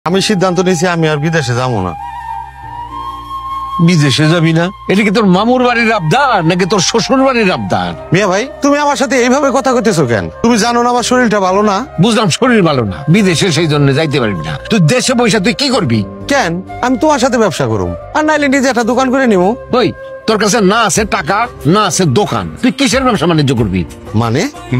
আমি সিদ্ধান্ত নিয়েছি আমি আর বিদেশে যাবো না। বিদেশে যাবি না? এটা কি তোর মামুর বাড়ির আবদার নাকি তোর শ্বশুর বাড়ির আবদার? মিয়া ভাই, তুমি আমার সাথে এইভাবে কথা কইতেছো কেন? তুমি জানো না আমার শরীরটা ভালো না? বুঝলাম শরীর ভালো না, বিদেশে সেই জন্য যাইতে পারবি না। তুই দেশে পয়সা তুই কি করবি? কেন? আমি তোমার সাথে ব্যবসা করুম, আর নাইলে নিজে একটা দোকান করে নিবো। ওই তোর কাছে না আছে টাকা, না আছে দোকান, তুই কিসের ব্যবসা বাণিজ্য করবি?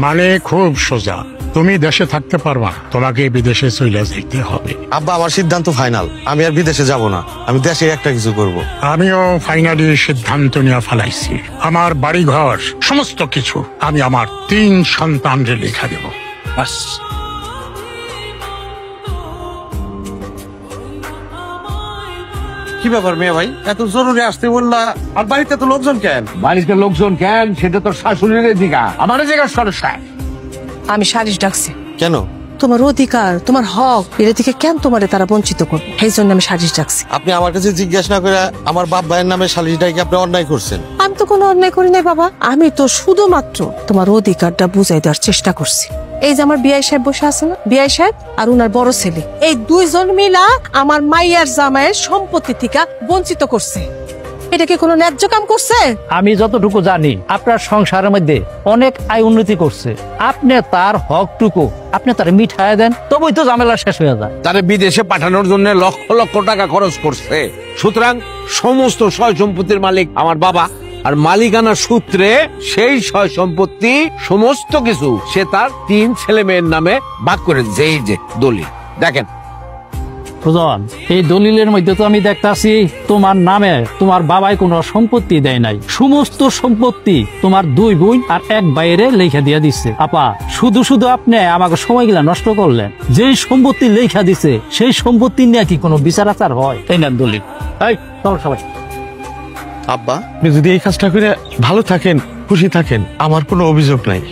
মানে খুব সোজা, তুমি দেশে থাকতে পারবা, তোমাকে বিদেশে চলে যেতে হবে। আব্বা, আমার সিদ্ধান্ত ফাইনাল, আমি আর বিদেশে যাব না, আমি দেশে একটা কিছু করব। আমিও ফাইনালি সিদ্ধান্ত নিয়ে ফেলাইছি। আমার বাড়ি ঘর সমস্ত কিছু আমি আমার 3 সন্তানরে লেখা দেব। বাস। কি ব্যাপার মিয়া ভাই, এত জরুরি আসতে বললা? আর বাড়িতে তো লোকজন কেন? বাড়িতে লোকজন কেন সেটা তোর শাশুড়ির দিঘা, আমার জিজ্ঞাসা করো। আমি সালিশ ডাকছি। কেন? তোমার অধিকার, তোমার হক, এটা থেকে কেন তোমারে তারা বঞ্চিত করবে, সেই জন্য আমি সালিশ ডাকছি। আপনি আমার কাছে জিজ্ঞাসা না করে আমার বাপ ভাইয়ের নামে সালিশ ডাকি আপনি অন্যায় করছেন। আমি তো কোনো অন্যায় করি নাই বাবা, আমি তো শুধুমাত্র তোমার অধিকারটা বুঝাই দেওয়ার চেষ্টা করছি। এই যে আমার বিআই সাহেব বসে আছে না, বিআই সাহেব আর উনার বড় ছেলে, এই 2 জন মিলা আমার মাইয়ার জামাইয়ের সম্পত্তি থেকে বঞ্চিত করছে। এটা কি কোনো ন্যায্য কাম করছে? আমি যতটুকু জানি আপনার সংসারের মধ্যে অনেক আয় উন্নতি করছে, আপনি তার হকটুকু আপনি তার মিঠায় দেন, তবেই তো ঝামেলা শেষ হয়ে যায়। তারে বিদেশে পাঠানোর জন্য লক্ষ লক্ষ টাকা খরচ করছে, সুতরাং সমস্ত সয় সম্পত্তির মালিক আমার বাবা, আর মালিকানা সূত্রে সেই সয় সম্পত্তি সমস্ত কিছু সে তার 3 ছেলে মেয়ের নামে ভাগ করে দিয়েছে। এই যে দলিল দেখেন। বুঝলেন, এই দলিলের মধ্যে তো আমি দেখতাছি তোমার নামে তোমার বাবাই কোনো সম্পত্তি দেয় নাই, সমস্ত সম্পত্তি তোমার 2 বোন আর 1 ভাইয়েরে লেখা দিয়ে দিচ্ছে। আপা, শুধু শুধু আপনি আমাকে সময়গুলা নষ্ট করলেন। যেই সম্পত্তি লেখা দিছে সেই সম্পত্তি নিয়ে কি কোনো বিচার আচার হয়? এই না দলিল। এই চলো সবাই। আব্বা, আপনি যদি এই কাজটা করে ভালো থাকেন, খুশি থাকেন, আমার কোনো অভিযোগ নাই।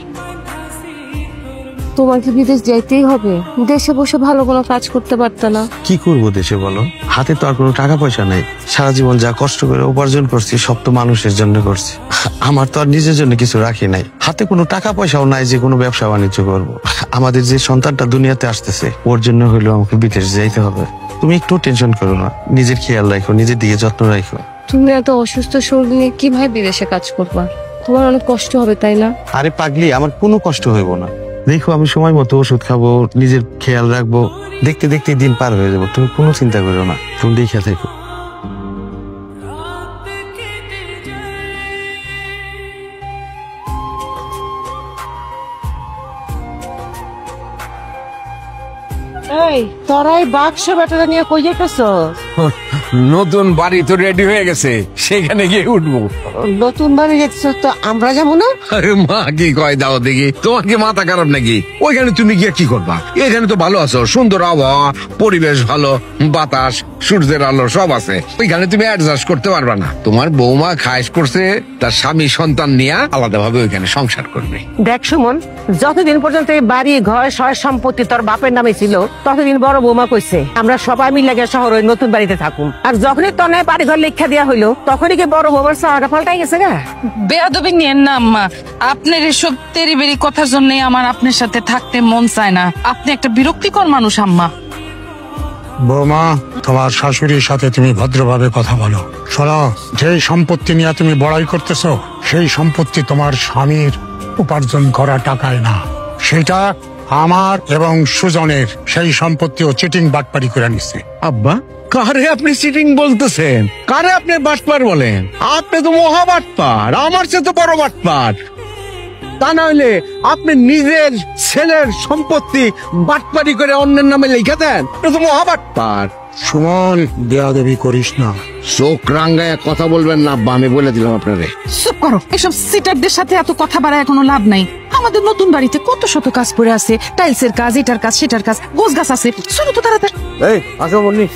তোমাকে বিদেশ যাইতেই হবে? দেশে বসে ভালো কোনো কাজ করতে পারতা না? কি করবো দেশে বলো? হাতে তো আর কোনো টাকা পয়সা নাই। সারা জীবন যা কষ্ট করে উপার্জন করছি সব তো মানুষের জন্য করছি, আমার তো আর নিজের জন্য কিছু রাখি নাই। হাতে কোনো টাকা পয়সাও নাই যে কোনো ব্যবসা বাণিজ্য করবো। আমাদের যে সন্তানটা দুনিয়াতে আসতেছে ওর জন্য হইলেও আমাকে বিদেশ যাইতে হবে। তুমি একটু টেনশন করো না, নিজের খেয়াল রাখো, নিজের দিকে যত্ন রাখো। তুমি এত অসুস্থ শরীর নিয়ে কিভাবে বিদেশে কাজ করবা? তোমার অনেক কষ্ট হবে, তাই না? আরে পাগলি, আমার কোনো কষ্ট হইব না। দেখো, আমি সময় মতো ওষুধ খাবো, নিজের খেয়াল রাখবো, দেখতে দেখতে দিন পার হয়ে যাবো। তুমি কোনো চিন্তা করো না, তুমি দেখে থেকো। এই তোরাই বাক্স ব্যাটারা নিয়ে কই যাইতেছ? নতুন বাড়ি তো রেডি হয়ে গেছে, সেখানে গিয়ে উঠবো। নতুন বাড়ি যাচ্ছ তো আমরা যাবো না? আরে মা কি কয় দাও দেখি, তোমার কি মাথা খারাপ নাকি? ওইখানে তুমি গিয়ে কি করবা? এখানে তো ভালো আছো, সুন্দর আবহাওয়া, পরিবেশ ভালো, বাতাস, সূর্যের আলো সব আছে। ওইখানে তুমি অ্যাডজাস্ট করতে পারবা না। তোমার বৌমা খায়েশ করছে তার স্বামী সন্তান নিয়ে আলাদাভাবে ওইখানে সংসার করবে। দেখ সুমন, যতদিন পর্যন্ত এই বাড়ি ঘর সয় সম্পত্তি তোর বাপের নামে ছিল ততদিন বড় বৌমা কইছে আমরা সবাই মিলে গিয়ে শহর ওই নতুন বাড়িতে থাকুন। আর যখনই তনে বাড়ি ঘর লেখা দেওয়া হইলো তখনই কি বড় বৌমার চাওয়াটা পাল্টাই গেছে গা। বেয়াদবি নিয়েন না আম্মা, আপনার এসব তেরিবেরি কথার জন্য আমার আপনার সাথে থাকতে মন চায় না। আপনি একটা বিরক্তিকর মানুষ আম্মা। বৌমা, তোমার শাশুড়ির সাথে তুমি ভদ্রভাবে কথা বলো। শোনো, যে সম্পত্তি নিয়ে তুমি বড়াই করতেছো সেই সম্পত্তি তোমার স্বামীর উপার্জন করা টাকায় না, সেটা আমার এবং সুজনের। সেই সম্পত্তিও চিটিং বাটপারি করে নিচ্ছে। আব্বা, কারে আপনি চিটিং বলতেছেন? কারে আপনি বাটপার বলেন? আপনি তো মহা বাটপার, আমার চেয়ে তো বড় বাটপার। তা না হইলে আপনি নিজের ছেলের সম্পত্তি বাটপারি করে অন্যের নামে লিখে দেন, এটা তো মহা বাটপার। সুমন, বেয়াদবি করিস না। চোখ রাঙ্গায় কথা বলবেন না আব্বা, আমি বলে দিলাম আপনারে। চুপ করো, এসব সিটারদের সাথে এত কথা বাড়ায় কোনো লাভ নাই। আমাদের নতুন বাড়িতে কত শত কাজ পড়ে আছে, টাইলসের কাজ, এটার কাজ, সেটার কাজ, গোছ গাছ আছে। শুনো তো তাড়াতাড়ি। এই আসো মুন্নি।